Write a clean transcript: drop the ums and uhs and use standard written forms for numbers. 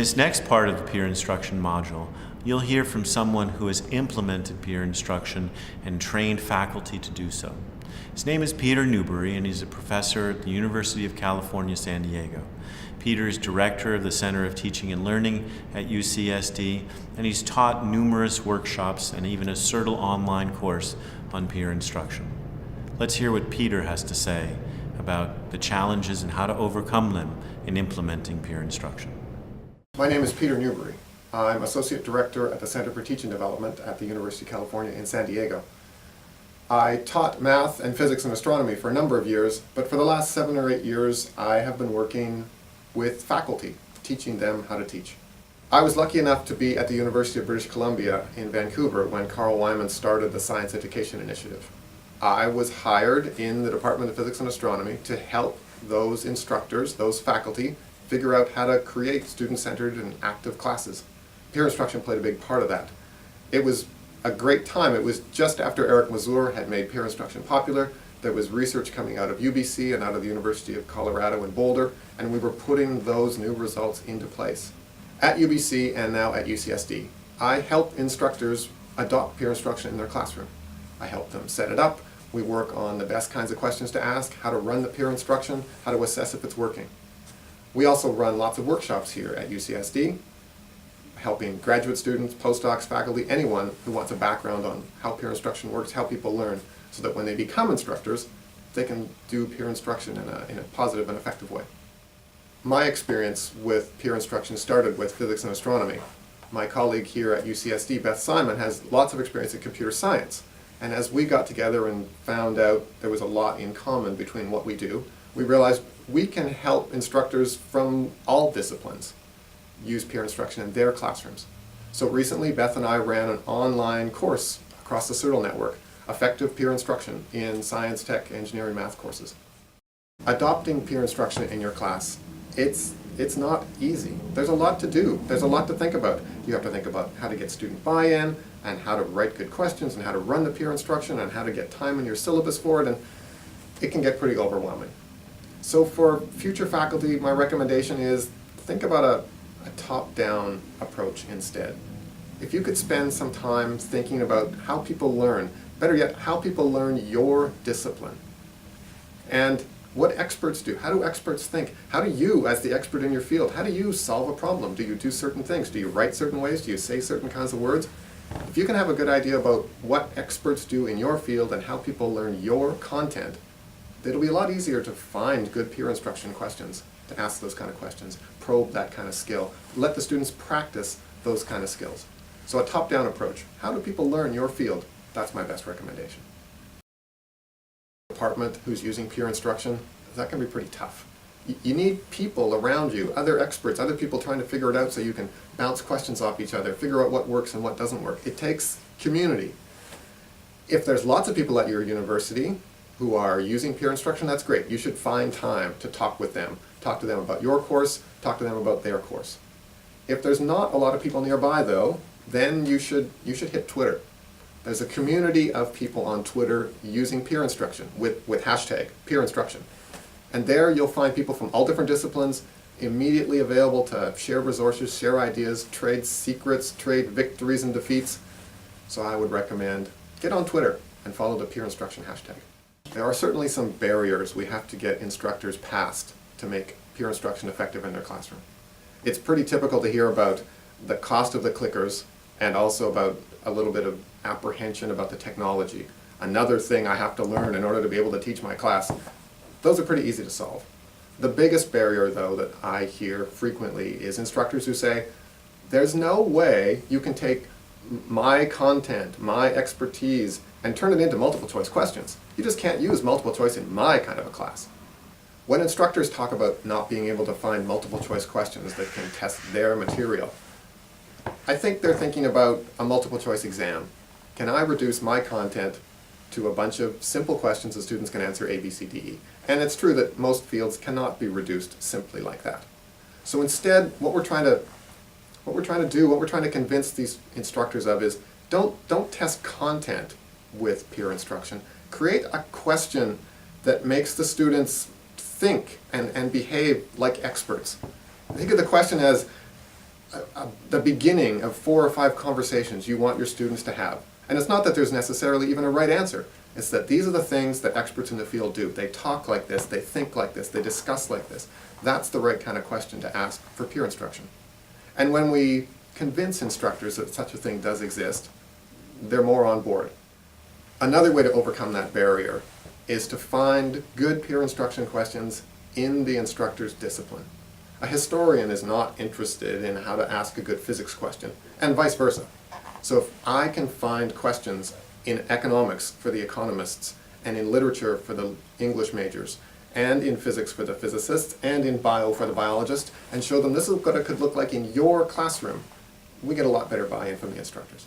this next part of the peer instruction module, you'll hear from someone who has implemented peer instruction and trained faculty to do so. His name is Peter Newbury, and he's a professor at the University of California, San Diego. Peter is director of the Center of Teaching and Learning at UCSD, and he's taught numerous workshops and even a CERTL online course on peer instruction. Let's hear what Peter has to say about the challenges and how to overcome them in implementing peer instruction. My name is Peter Newbury. I'm Associate Director at the Center for Teaching Development at the University of California in San Diego. I taught math and physics and astronomy for a number of years, but for the last 7 or 8 years I have been working with faculty, teaching them how to teach. I was lucky enough to be at the University of British Columbia in Vancouver when Carl Wyman started the Science Education Initiative. I was hired in the Department of Physics and Astronomy to help those instructors, those faculty, figure out how to create student-centered and active classes. Peer instruction played a big part of that. It was a great time. It was just after Eric Mazur had made peer instruction popular. There was research coming out of UBC and out of the University of Colorado in Boulder, and we were putting those new results into place. At UBC and now at UCSD, I help instructors adopt peer instruction in their classroom. I help them set it up. We work on the best kinds of questions to ask, how to run the peer instruction, how to assess if it's working. We also run lots of workshops here at UCSD, helping graduate students, postdocs, faculty, anyone who wants a background on how peer instruction works, how people learn, so that when they become instructors, they can do peer instruction in a positive and effective way. My experience with peer instruction started with physics and astronomy. My colleague here at UCSD, Beth Simon, has lots of experience in computer science. And as we got together and found out there was a lot in common between what we do, we realized we can help instructors from all disciplines use peer instruction in their classrooms. So recently, Beth and I ran an online course across the CERTL network, Effective Peer Instruction in Science, Tech, Engineering, Math courses. Adopting peer instruction in your class, it's not easy. There's a lot to do. There's a lot to think about. You have to think about how to get student buy-in, and how to write good questions, and how to run the peer instruction, and how to get time in your syllabus for it, and it can get pretty overwhelming. So for future faculty, my recommendation is think about a top-down approach instead. If you could spend some time thinking about how people learn, better yet, how people learn your discipline, and what experts do. How do experts think? How do you, as the expert in your field, how do you solve a problem? Do you do certain things? Do you write certain ways? Do you say certain kinds of words? If you can have a good idea about what experts do in your field and how people learn your content, it'll be a lot easier to find good peer instruction questions, to ask those kind of questions, probe that kind of skill, let the students practice those kind of skills. So a top-down approach. How do people learn your field? That's my best recommendation. Department who's using peer instruction, that can be pretty tough. You need people around you, other experts, other people trying to figure it out so you can bounce questions off each other, figure out what works and what doesn't work. It takes community. If there's lots of people at your university who are using peer instruction, that's great. You should find time to talk with them. Talk to them about your course, talk to them about their course. If there's not a lot of people nearby though, then you should hit Twitter. There's a community of people on Twitter using peer instruction with hashtag peer instruction. And there you'll find people from all different disciplines immediately available to share resources, share ideas, trade secrets, trade victories and defeats. So I would recommend get on Twitter and follow the peer instruction hashtag. There are certainly some barriers we have to get instructors past to make peer instruction effective in their classroom. It's pretty typical to hear about the cost of the clickers and also about a little bit of apprehension about the technology. Another thing I have to learn in order to be able to teach my class. Those are pretty easy to solve. The biggest barrier, though, that I hear frequently is instructors who say, there's no way you can take my content, my expertise, and turn it into multiple choice questions. You just can't use multiple choice in my kind of a class. When instructors talk about not being able to find multiple choice questions that can test their material, I think they're thinking about a multiple choice exam. Can I reduce my content to a bunch of simple questions that students can answer A, B, C, D, E? And it's true that most fields cannot be reduced simply like that. So instead, what we're trying to convince these instructors of is don't test content with peer instruction. Create a question that makes the students think and behave like experts. Think of the question as, the beginning of 4 or 5 conversations you want your students to have. And it's not that there's necessarily even a right answer. It's that these are the things that experts in the field do. They talk like this, they think like this, they discuss like this. That's the right kind of question to ask for peer instruction. And when we convince instructors that such a thing does exist, they're more on board. Another way to overcome that barrier is to find good peer instruction questions in the instructor's discipline. A historian is not interested in how to ask a good physics question, and vice versa. So if I can find questions in economics for the economists, and in literature for the English majors, and in physics for the physicists, and in bio for the biologists, and show them this is what it could look like in your classroom, we get a lot better buy-in from the instructors.